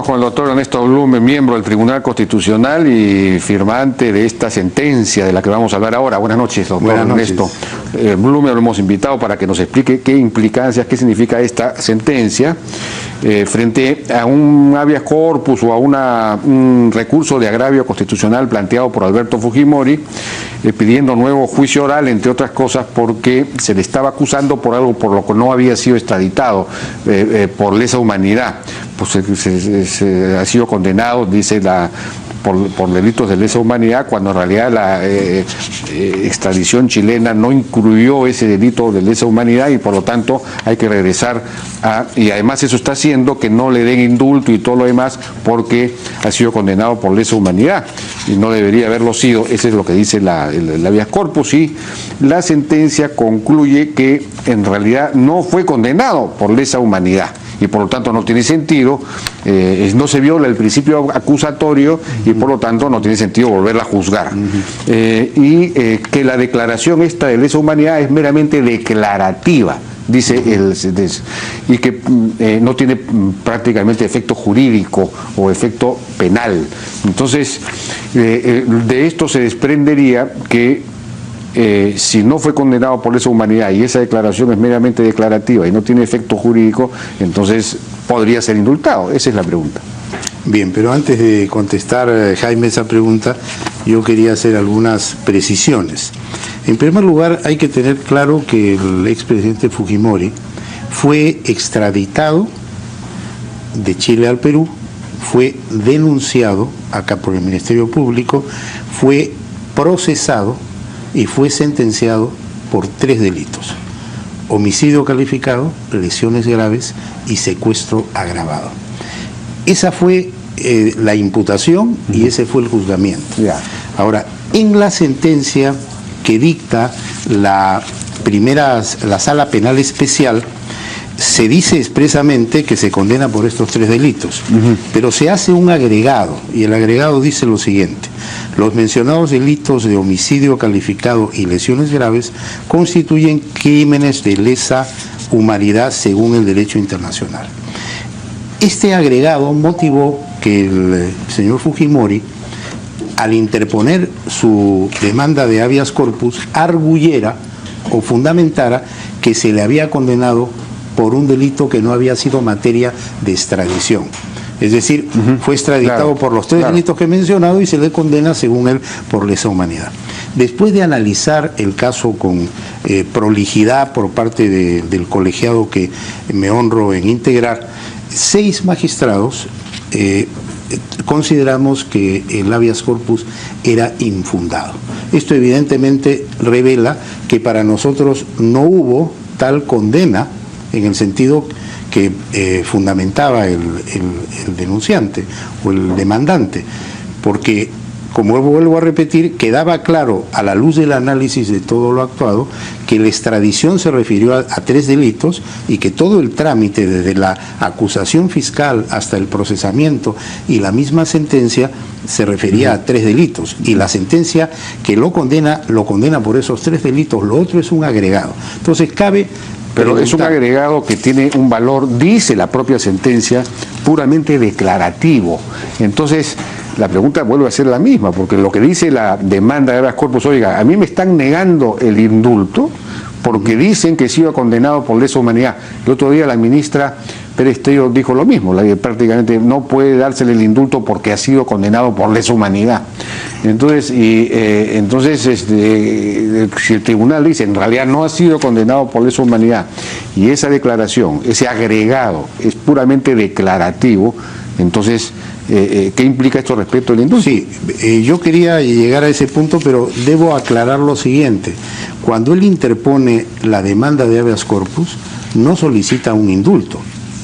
con el doctor Ernesto Blume, miembro del Tribunal Constitucional y firmante de esta sentencia de la que vamos a hablar ahora. Buenas noches, doctor Ernesto Blume. Lo hemos invitado para que nos explique qué implicancias, qué significa esta sentencia frente a un habeas corpus o a un recurso de agravio constitucional planteado por Alberto Fujimori, pidiendo nuevo juicio oral, entre otras cosas, porque se le estaba acusando por algo por lo que no había sido extraditado, por lesa humanidad. Pues se ha sido condenado, dice por delitos de lesa humanidad, cuando en realidad la extradición chilena no incluyó ese delito de lesa humanidad y por lo tanto hay que regresar y además eso está haciendo que no le den indulto y todo lo demás porque ha sido condenado por lesa humanidad y no debería haberlo sido. Eso es lo que dice el habeas corpus, y la sentencia concluye que en realidad no fue condenado por lesa humanidad y por lo tanto no tiene sentido, no se viola el principio acusatorio y por lo tanto no tiene sentido volverla a juzgar. Que la declaración esta de lesa humanidad es meramente declarativa, dice y que no tiene prácticamente efecto jurídico o efecto penal. Entonces, de esto se desprendería que si no fue condenado por lesa humanidad y esa declaración es meramente declarativa y no tiene efecto jurídico, entonces podría ser indultado. Esa es la pregunta. Bien, pero antes de contestar, Jaime, esa pregunta, yo quería hacer algunas precisiones. En primer lugar, hay que tener claro que el expresidente Fujimori fue extraditado de Chile al Perú, fue denunciado acá por el Ministerio Público, fue procesado y fue sentenciado por 3 delitos: homicidio calificado, lesiones graves y secuestro agravado. Esa fue la imputación y ese fue el juzgamiento. Ahora, en la sentencia que dicta la Sala Penal Especial, se dice expresamente que se condena por estos 3 delitos, pero se hace un agregado, y el agregado dice lo siguiente: los mencionados delitos de homicidio calificado y lesiones graves constituyen crímenes de lesa humanidad según el derecho internacional. Este agregado motivó que el señor Fujimori, al interponer su demanda de habeas corpus, arguyera o fundamentara que se le había condenado por un delito que no había sido materia de extradición. Es decir, fue extraditado por los 3 delitos que he mencionado y se le condena, según él, por lesa humanidad. Después de analizar el caso con prolijidad por parte del colegiado que me honro en integrar, 6 magistrados consideramos que el habeas corpus era infundado. Esto evidentemente revela que para nosotros no hubo tal condena en el sentido que fundamentaba el denunciante o el demandante, porque, como vuelvo a repetir, quedaba claro a la luz del análisis de todo lo actuado que la extradición se refirió a 3 delitos y que todo el trámite desde la acusación fiscal hasta el procesamiento y la misma sentencia se refería a 3 delitos, y la sentencia que lo condena por esos 3 delitos. Lo otro es un agregado. Entonces cabe... Pero es un agregado que tiene un valor, dice la propia sentencia, puramente declarativo. Entonces, la pregunta vuelve a ser la misma, porque lo que dice la demanda de habeas corpus: oiga, a mí me están negando el indulto porque dicen que he sido condenado por lesa humanidad. El otro día la ministra Pérez Tello dijo lo mismo, prácticamente no puede dársele el indulto porque ha sido condenado por lesa humanidad. Entonces, si el tribunal dice en realidad no ha sido condenado por lesa humanidad y esa declaración, ese agregado es puramente declarativo, entonces, ¿qué implica esto respecto al indulto? Sí, yo quería llegar a ese punto, pero debo aclarar lo siguiente. Cuando él interpone la demanda de habeas corpus, no solicita un indulto.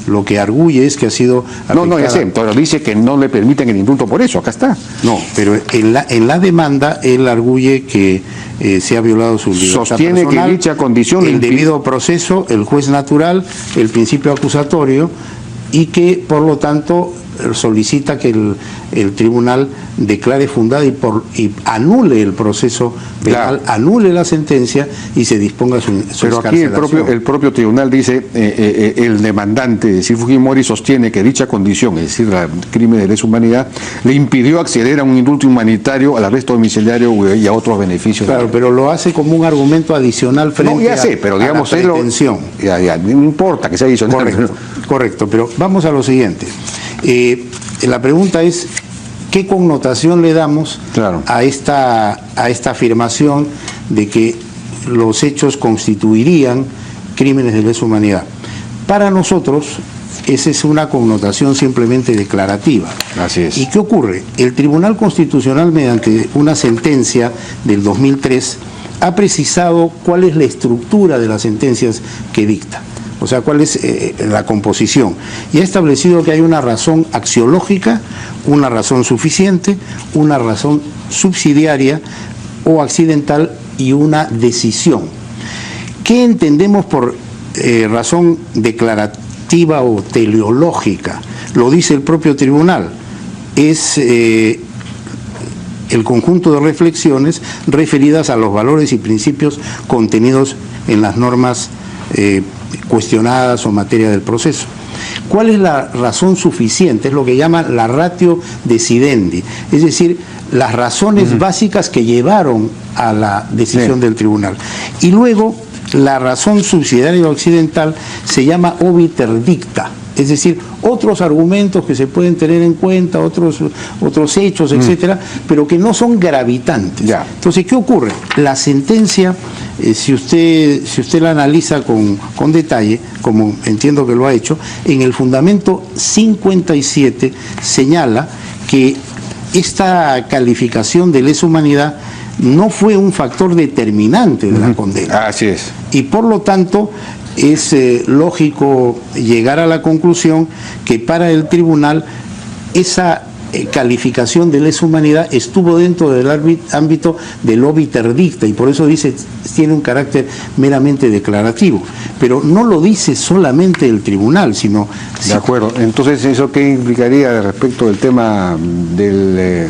Lo que arguye es que ha sido afectada... No, ya sé, pero dice que no le permiten el indulto por eso, acá está. No, pero en la demanda él arguye que se ha violado su libertad sostiene personal, que dicha condición... el debido proceso, el juez natural, el principio acusatorio y que por lo tanto solicita que el tribunal declare fundada y anule el proceso penal, claro, anule la sentencia y se disponga su Pero aquí el propio tribunal dice, el demandante, es decir, Fujimori, sostiene que dicha condición, es decir, el crimen de lesa humanidad, le impidió acceder a un indulto humanitario, al arresto domiciliario y a otros beneficios. Claro, pero lo hace como un argumento adicional frente pero digamos, a la pretensión. No importa que sea adicional. Correcto, pero vamos a lo siguiente. La pregunta es, ¿qué connotación le damos, claro, a esta afirmación de que los hechos constituirían crímenes de lesa humanidad? Para nosotros, esa es una connotación simplemente declarativa. Así es. ¿Y qué ocurre? El Tribunal Constitucional, mediante una sentencia del 2003, ha precisado cuál es la estructura de las sentencias que dicta. O sea, cuál es la composición. Y ha establecido que hay una razón axiológica, una razón suficiente, una razón subsidiaria o accidental y una decisión. ¿Qué entendemos por razón declarativa o teleológica? Lo dice el propio tribunal. Es el conjunto de reflexiones referidas a los valores y principios contenidos en las normas cuestionadas o materia del proceso. ¿Cuál es la razón suficiente? Es lo que llaman la ratio decidendi, es decir, las razones básicas que llevaron a la decisión del tribunal. Y luego, la razón subsidiaria o accidental se llama obiter dicta, es decir, otros argumentos que se pueden tener en cuenta, otros hechos, etcétera, pero que no son gravitantes. Ya. Entonces, ¿qué ocurre? La sentencia, si usted la analiza con detalle, como entiendo que lo ha hecho, en el fundamento 57 señala que esta calificación de lesa humanidad no fue un factor determinante de la condena. Así es. Y por lo tanto, es lógico llegar a la conclusión que para el tribunal esa calificación de lesa humanidad estuvo dentro del ámbito del obiter dicta, y por eso dice, tiene un carácter meramente declarativo, pero no lo dice solamente el tribunal, sino... De acuerdo, entonces ¿eso qué implicaría respecto del tema del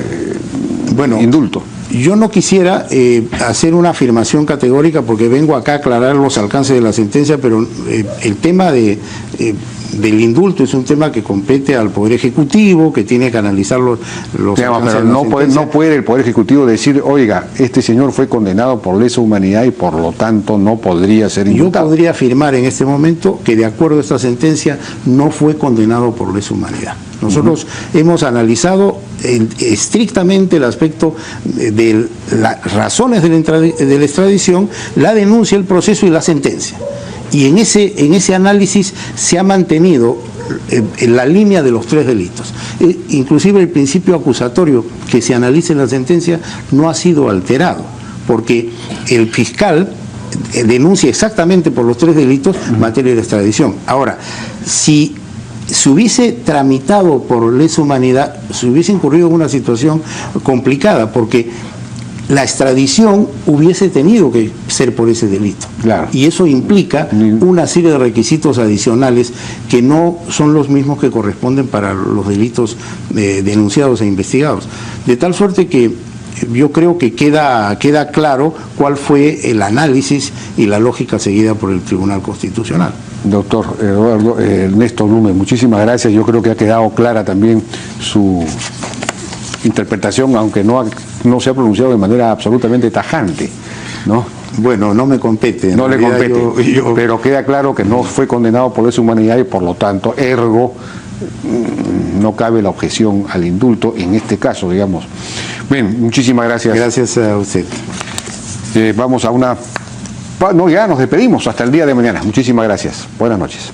indulto? Yo no quisiera hacer una afirmación categórica porque vengo acá a aclarar los alcances de la sentencia, pero el tema del indulto es un tema que compete al Poder Ejecutivo, que tiene que analizar los alcances pero de la sentencia. No puede el Poder Ejecutivo decir, oiga, este señor fue condenado por lesa humanidad y por lo tanto no podría ser indultado. Yo podría afirmar en este momento que de acuerdo a esta sentencia no fue condenado por lesa humanidad. Nosotros hemos analizado estrictamente el aspecto de las razones de la extradición, la denuncia, el proceso y la sentencia. Y en ese análisis se ha mantenido en la línea de los tres delitos. Inclusive el principio acusatorio que se analiza en la sentencia no ha sido alterado, porque el fiscal denuncia exactamente por los tres delitos en materia de extradición. Ahora, si se hubiese tramitado por lesa humanidad, se hubiese incurrido en una situación complicada, porque la extradición hubiese tenido que ser por ese delito. Claro. Y eso implica una serie de requisitos adicionales que no son los mismos que corresponden para los delitos denunciados e investigados. De tal suerte que yo creo que queda claro cuál fue el análisis y la lógica seguida por el Tribunal Constitucional. Doctor Ernesto Blume, muchísimas gracias. Yo creo que ha quedado clara también su interpretación, aunque no se ha pronunciado de manera absolutamente tajante, ¿no? Bueno, no me compete. No le compete, pero queda claro que no fue condenado por lesa humanidad y por lo tanto, ergo, no cabe la objeción al indulto en este caso, digamos. Bien, muchísimas gracias. Gracias a usted. Vamos a una... No, ya nos despedimos hasta el día de mañana. Muchísimas gracias. Buenas noches.